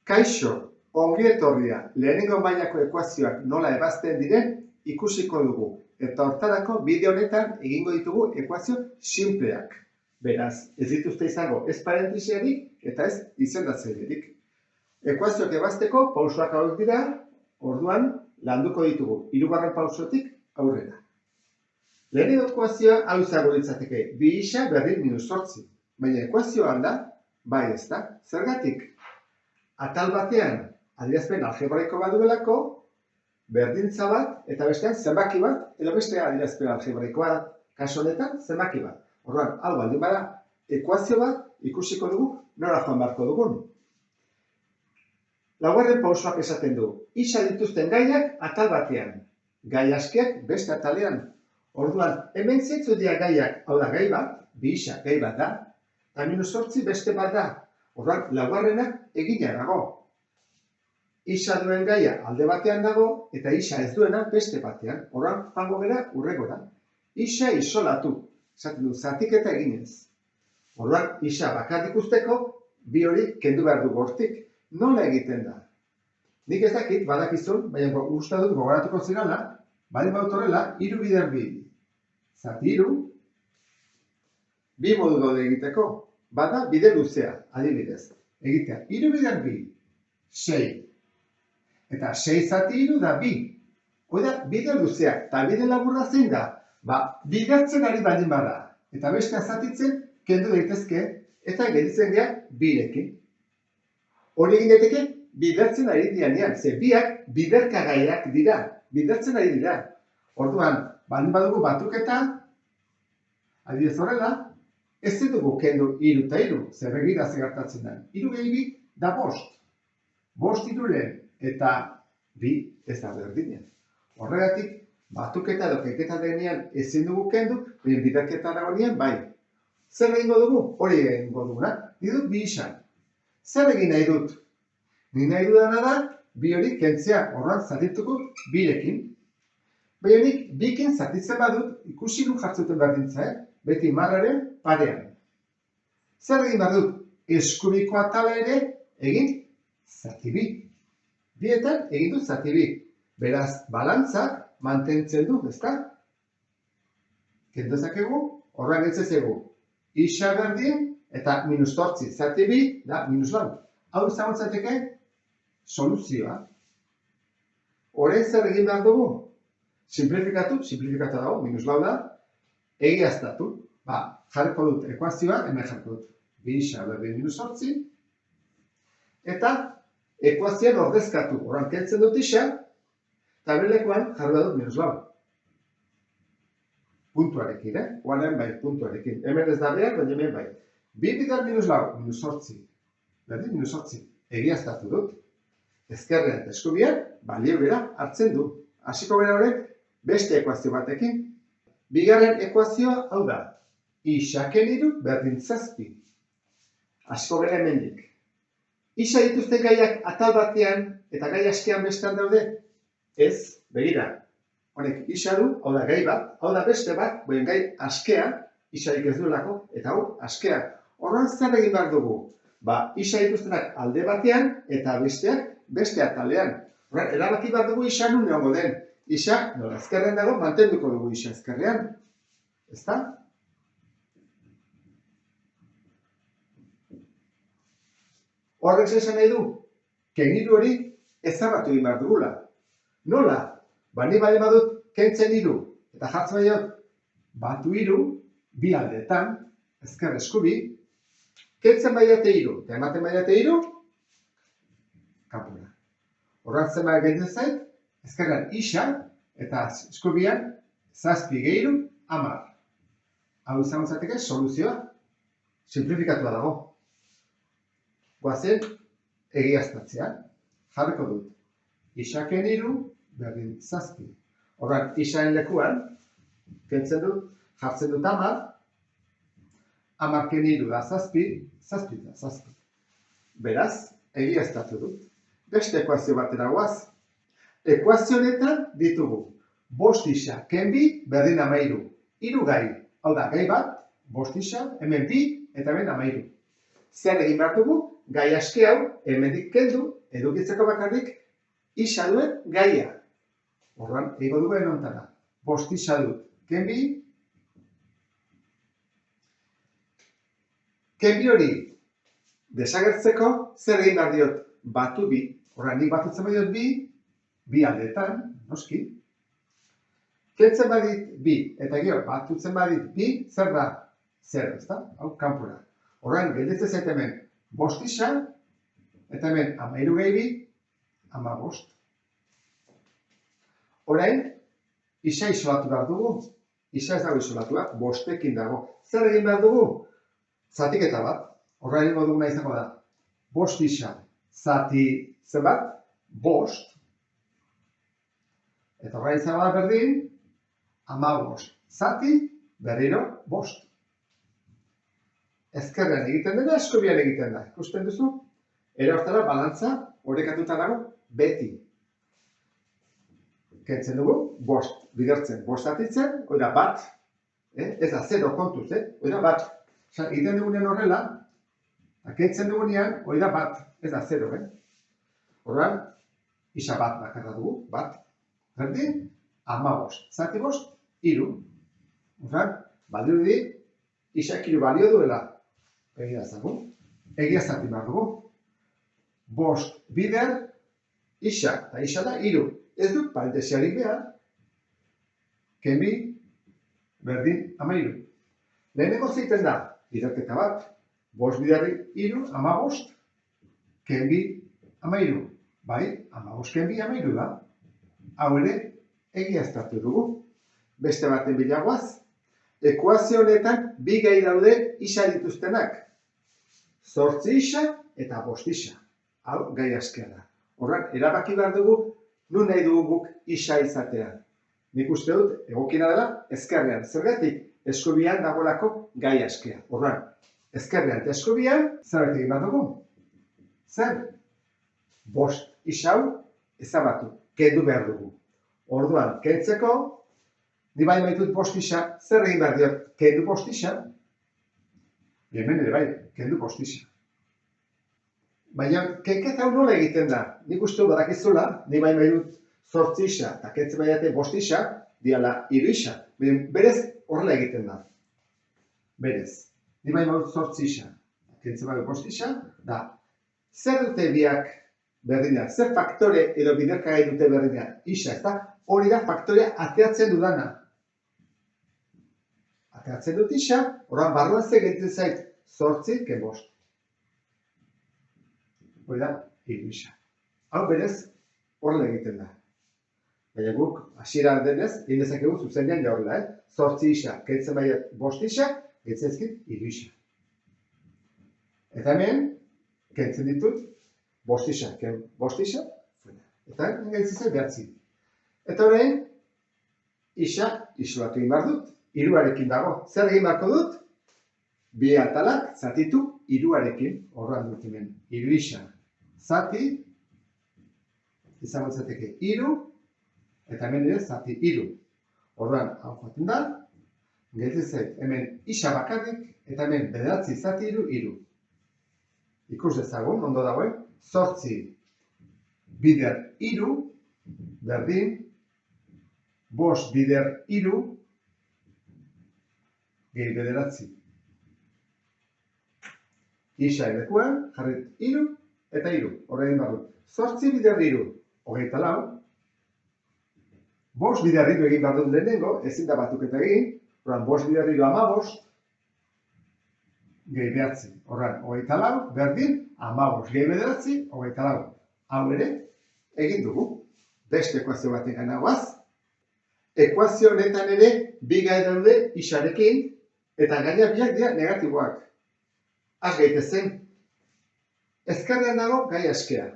Kaixo, ongi etorria, lehenengo mailako ekuazioak nola ebazten diren ikusiko dugu. Eta hortarako bideo honetan egingo ditugu ekuazio sinpleak. Beraz, ez dituzte izango ez parentesiarik eta ez izendatzailerik. Ekuazioak ebazteko pausoak hauek dira, orduan landuko ditugu hirugarren pausotik aurrera. Lehenengo ekuazioa hau izango litzateke 2i berdin -8. Baina ekuazioan da, bai ez da, zergatik? Atal batean adierazpen algebraiko bat duelako, berdintza bat eta bestean zenbaki bat, edo beste adierazpen algebraiko bat, kasu honetan zenbaki bat. Orduan, hau baldin bada, ekuazio bat ikusiko dugu nora joan beharko dugun. Laugarren pausoak esaten du, isa dituzten gaiak atal batean, gai askeak beste atalean. Orduan, hemen zeintzuk dira gaiak, hau da gai bat, 2i gai bat da, eta -8 beste bat da. Orduan, laugarrenak egina dago. Isa duen gaia alde batean dago, eta isa ez duena beste batean. Orduan, joango gara hurrengora. Isa isolatu, esaten du, zatiketa eginez. Orduan, isa bakarrik usteko, bi hori kendu behar dugu hortik. Nola egiten da? Nik ez dakit, badakizun, baina uste dut gogoratuko zirala, baldin baut horrela, 3 bider 2. Zati 3, bi modu daude egiteko. Bada, bide luzea, adibidez. Egitea, 3 bider 2, 6. Eta 6 zati 3 da 2. Hoi da, bide luzea, eta bide laburra zein da? Bidertzen ari baldin bada. Eta bestea zatitzen, kendu daitezke, eta gelditzen gara 2rekin. Hori egin daiteke, bidertzen ari dianean, ze biak biderkagaiak dira, bidertzen ari dira. Orduan, baldin badugu batuketa, adibidez horrela, ez dugu kendu 3 eta 3, zer begira ze gertatzen da. 3 gehi 2 da 5. 5 3 eta 2 ez da berdina. Horregatik, batuketa edo kenketa denean ezin dugu kendu, biderketa dagoenean bai. Zer egingo dugu? Hori egingo duguna. Ni dut 2i. Zer egin nahi dut? Ni nahi dudana da, 2 hori kentzea, horran zatituko 2rekin. Baina nik 2kin zatitzen badut, ikusi du jartzuten berdintza, beti marraren parean. Zer egin behar dut? Eskubiko atala ere egin zati 2. Bietan egin dut zati 2. Beraz, balantzak mantentzen du, ezta? Kendezakegu, horran gentzezegu. Isa berdin eta -8, zati 2 da -4. Hau izango zateke soluzioa. Horren zer egin behar dugu? Simplifikatu dago, -4 da, egiaztatu. Jarriko dut ekuazioa, hemen jarriko dut 2i berdin -8, eta ekuazioan ordezkatu, horren kentzen dut isa, eta berlekuan jarri dut -4. Puntuarekin, Oanen bai, puntuarekin. Hemen ez da behar, baina hemen bai. 2 bider -4, -8. Berdin -8. Egiaztatu dut. Ezkerrean eta eskubian, balio bera hartzen du. Hasiko gara horrek beste ekuazio batekin. Bigarren ekuazioa hau da. Isaken 3 berdin 7. Hasiko gara hemendik. Isa dituzten gaiak atal batean eta gai askean bestean daude? Ez, begira. Honek isa du, hau da gai bat, hau da beste bat, boien gai askea, isarik ez duelako, eta hau askea. Horren zer egin behar dugu? Isa dituztenak alde batean eta besteak beste atalean. Horren, erabaki behar dugu isa nun egongo den. Isa, nola ezkerrean dago, mantenduko dugu isa ezkerrean. Ezta? Horrek esan nahi du, keniru hori ezabatu egin behar dugula. Nola? Ni bale badut kentzen 3, eta jartzen baiot batu 3, bi aldeetan, ezker eskubi, kentzen baiate 3, eta ematen baiate 3, kapura. Horran zenbait gehiago zait, ezkerrean isa, eta eskubian 7 gehi 3, 10. Hau izango zateke soluzioa, simplifikatua dago. Goazen egiaztatzea, jarriko dut. Isaken 3 berdin 7. Horran, isaen lekuan, kentzen dut, jartzen dut 10, 10ken 3 da 7, 7 da 7. Beraz, egiaztatu dut. Beste ekuazio batera goaz. Ekuazio honetan ditugu. 5 isa ken 2 berdin 13. 3 gai, hau da gai bat, 5 isa, hemen 2 eta hemen 13. Zer egin behar dugu? gai aski hau, hemendik kendu, edukitzeko bakarrik, isa duen gaia. Orduan, ego dugu enontara. Bost isa dut. Kenbi. Kenbi hori desagertzeko, zer egin behar diot? Batu bi. Orduan, nik batutzen badiot bi aldeetan, noski. Kentzen badit bi, eta gero, batutzen badit bi, zer da? Zer, ez da? Hau, kanpura. Orduan, gelditzen zait hemen, bost isa, eta hemen, 13 gehi bi, 15. Orain, isa isolatu behar dugu. Isa ez dago isolatua, bostekin dago. Zer egin behar dugu? Zatiketa bat. Horra egingo duguna izango da. Bost isa, zati zenbat? Bost. Eta horra izango da berdin, 15. Zati, berriro, bost. Ezkerrean egiten dena, eskubian egiten da. Ikusten duzu? Era hortara, balantza, orekatuta dago, beti. Kentzen dugu, bost, bidertzen, bost zatitzen, oida bat, ez da, 0 kontuz, oida bat. Egiten dugunean horrela, kentzen dugunean, oida bat, ez da, 0, Horran, isa bat bakarra dugu, bat. Berdin, 15. Zati bost, 3. Horran, balio di, isak 3 balio duela. Egia zagun, egia zati behar dugu. Bost, bider, isa, eta isa da, 3. Ez dut parentesiarik behar, kenbi, berdin, 13. Lehenengo zeiten da, biderketa bat, bost biderri 3, 15, kenbi, 13. Bai, 15 kenbi, 13 da. Hau ere, egiaztatu dugu. Beste baten bilagoaz, ekuazio honetan bi gai daude isa dituztenak. 8 isa eta 5 isa. Hau, gai askea da. Horran, erabaki behar dugu, nun nahi dugu guk isa izatea. Nik uste dut, egokina dela, ezkerrean. Zergatik, eskubian dagoelako gai askea. Horran, ezkerrean eta eskubian, zerbait egin behar dugu? Zer? Bost isa hau ezabatu, kendu behar dugu. Orduan, kentzeko, ni bai baitut bost isa, zer egin behar diot? Kendu bost isa? Hemen ere bai, kendu bost isa. Baina, kenketa hau nola egiten da? Nik uste dut badakizula, ni bai baitut 8 isa, eta kentzen baiate bost isa, diala 3 isa. Berez, horrela egiten da. Berez, ni bai baitut 8 isa, kentzen baiatu bost isa, da, zer dute biak berdinak? Zer faktore edo biderkagai dute berdinak? Isa, ez da? Hori da faktorea ateatzen dudana. Ateatzen dut isa, horren barruan ze gelditzen zait 8 ken bost. Hori da, 3 isa. Hau berez, horrela egiten da. Baina guk, hasiera denez, egin dezakegu zuzenean ja horrela, 8 isa, kentzen baiat 5 isa, kentzen ezkit 3 isa. Eta hemen, kentzen ditut, 5 isa, ken 5 isa, eta kentzen zait 9. Eta horrein, isa isolatu egin behar dut, 3arekin dago. Zer egin beharko dut? Bi atalak zatitu 3arekin, horrean dut hemen, 3 isa. Zati, izango zateke 3, eta hemen ere zati 3. Horrean, hau joaten da, gelditzen zait hemen isa bakarrik, eta hemen 9 zati 3. Ikus dezagun, ondo dagoen, 8 bider 3, berdin, 5 bider 3, gehi 9. Isa elekuan, jarrit 3 eta 3. Horre egin behar dut. 8 bider 3, 24. 5 bider 3 egin behar dut lehenengo, ezin da batuketa egin. Horren, 5 bider 3, 15. Gehi 9. Horren, 24, berdin, 15 gehi 9, 24. Hau ere, egin dugu. Beste ekuazio baten ganagoaz. Ekuazio honetan ere, bi gai daude isarekin, eta gaina biak dira negatiboak. Az gaitezen. Ezkerrean dago gai askea.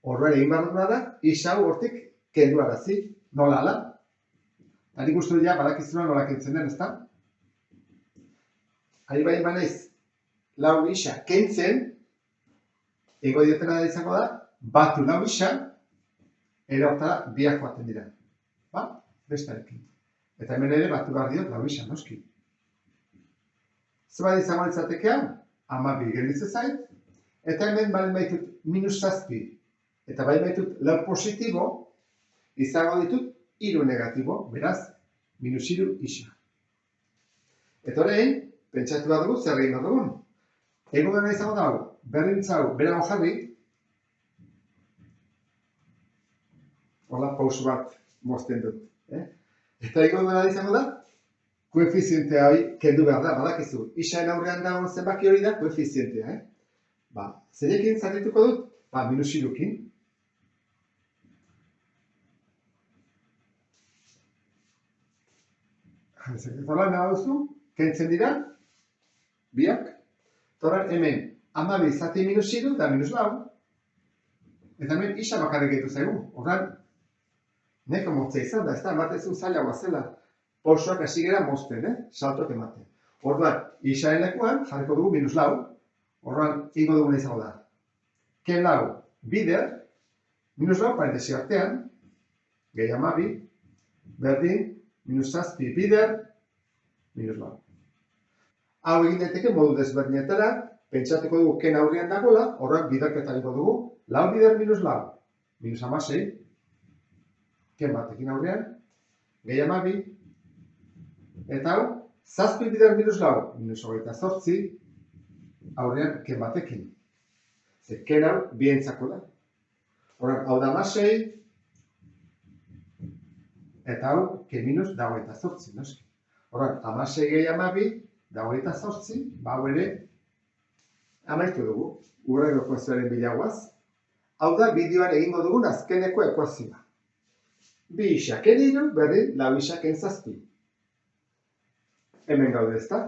Horren egin behar duguna da, isa hau hortik kendu arazi. Nola ala? Ari guztu dira, badakizuna nola kentzen den, ezta? Ari bai banaiz, lau isa kentzen, ego diotena da izango da, batu lau isa, ere hortara biak joaten dira. Ba? Bestarekin. Eta hemen ere batu behar diot lau isa, noski. Zer izango litzatekean, 12 gelditzen zait, Eta hemen baldin baitut minus 7, eta baldin baitut lau positibo, izango ditut 3 negatibo, beraz, minus 3 isa. Eta orain, pentsatu bat dugu, zer egin dugun. Ego dena izango dago, berdintzau, berago jarri, hola, pausu bat mozten dut. Eta ego dena izango da, koefizientea hori kendu behar da, badakizu. Isaen aurrean dagoen zenbaki hori da, koefizientea. Zeinekin zatituko dut? Minus 3kin. Zolan nahi duzu, kentzen dira, biak. Toran hemen, 12 zati minus 3 da minus 4. Eta hemen isa bakarrik gehitu zaigu. Horran, neko moztea izan da, ez da, batezun zailagoa zela. Pausoak hasi gara mozten, saltok ematen. Orduan, isaren lekuan jarriko dugu minus 4. Horran, ingo duguna izango da. Ken 4 bider, minus 4 parentesi artean, gehi 12, berdin, minus 7 bider, minus 4. Hau egin daiteke modu desberdinetara, pentsatuko dugu ken aurrean dagoela, horrak biderketariko dugu, 4 bider minus 4, minus 16, ken batekin aurrean, gehi 12, eta hau, 7 bider minus 4, minus 28, aurrean ken batekin. Ze ken hau bientzako da. Horrak, hau da 16, eta hau, ken minus da 28, noski. Horrak, 16 gehi 12, da 28, hau ere, amaitu dugu, urrego ekuazioaren bilagoaz. Hau da, bideoan egingo dugun azkeneko ekuazioa. 2 isa ken 3, berdin, 4 isa ken 7. Hemen gaude ezta?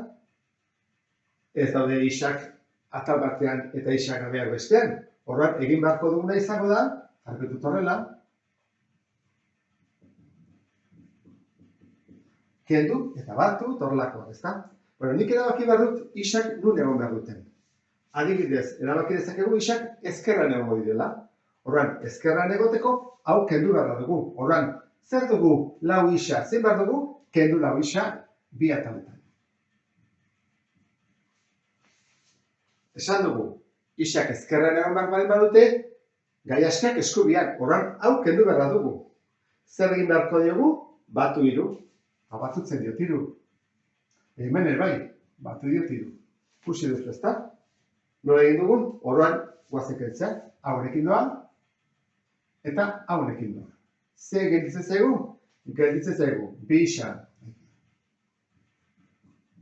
Ez daude isak atal batean eta isak gabeak bestean. Horran, egin beharko duguna izango da, jarpetut horrela, kendu eta batu horrelakoa, ezta? Bueno, nik erabaki behar dut isak nun egon behar duten. Adibidez, erabaki dezakegu isak ezkerran egongo direla. Horran, ezkerran egoteko, hau kendu behar dugu. Horran, zer dugu 4 isa, zein behar dugu, kendu 4 isa bi ataletan. Esan dugu, isak ezkerran egon behar baldin badute, gaiaskak eskubian, horran, hau kendu behar dugu. Zer egin beharko diogu, batu 3. Batutzen dio 3. Hemen ere bai, batu dio 3. Pusi duzu ezta? Nola egin dugun, orduan guazen kentzea, haurekin doa, eta haurekin doa. Ze gelditzen zaigu? Gelditzen zaigu, 2 isa,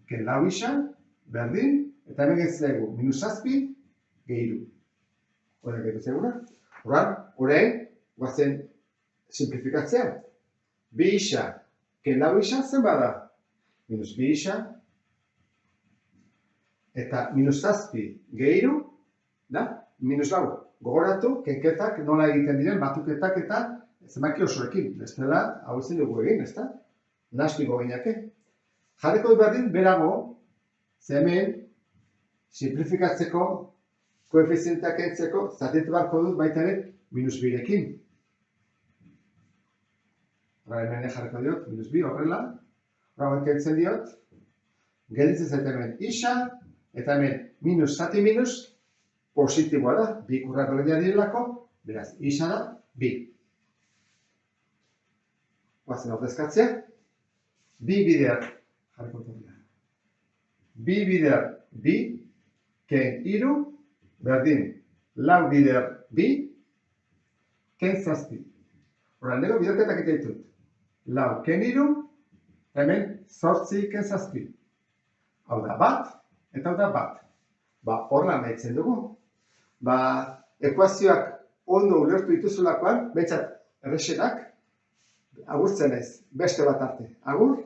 ken 4 isa, berdin, eta hemen gelditzen zaigu, minus 7, gehi 3. Horrek gelditzen zaiguna. Orduan, orain, guazen simplifikatzea. 2 isa, ken 4 isa, zen bada? Minus 2 isa, eta minus 7 gehi 3, da? Minus 4. Gogoratu, kenketak nola egiten diren, batuketak eta zenbaki osoekin. Bestela, hau ezin dugu egin, ezta? Nahastiko gainake. Jarriko du berdin, berago, ze hemen, simplifikatzeko, koefizienteak kentzeko, zatitu beharko dut baita ere, minus 2rekin. Hemen jarriko diot, minus 2 horrela. Horra kentzen diot, gelditzen zait hemen isa, eta hemen minus zati minus, positiboa da, bi ikurrak berdinak direlako, beraz, isa da, 2. Guazen ordezkatzea, 2 bider, jarriko dut. 2 bider, 2, ken 3, berdin, 4 bider, 2, ken 7. Horra, nego biderketak eta ditut. 4 ken 3, hemen 8 ken 7. Hau da bat, eta hau da bat. Horrela nahitzen dugu. Ekuazioak ondo ulertu dituzulakoan, behintzat erresenak, agurtzen ez, beste bat arte. Agur!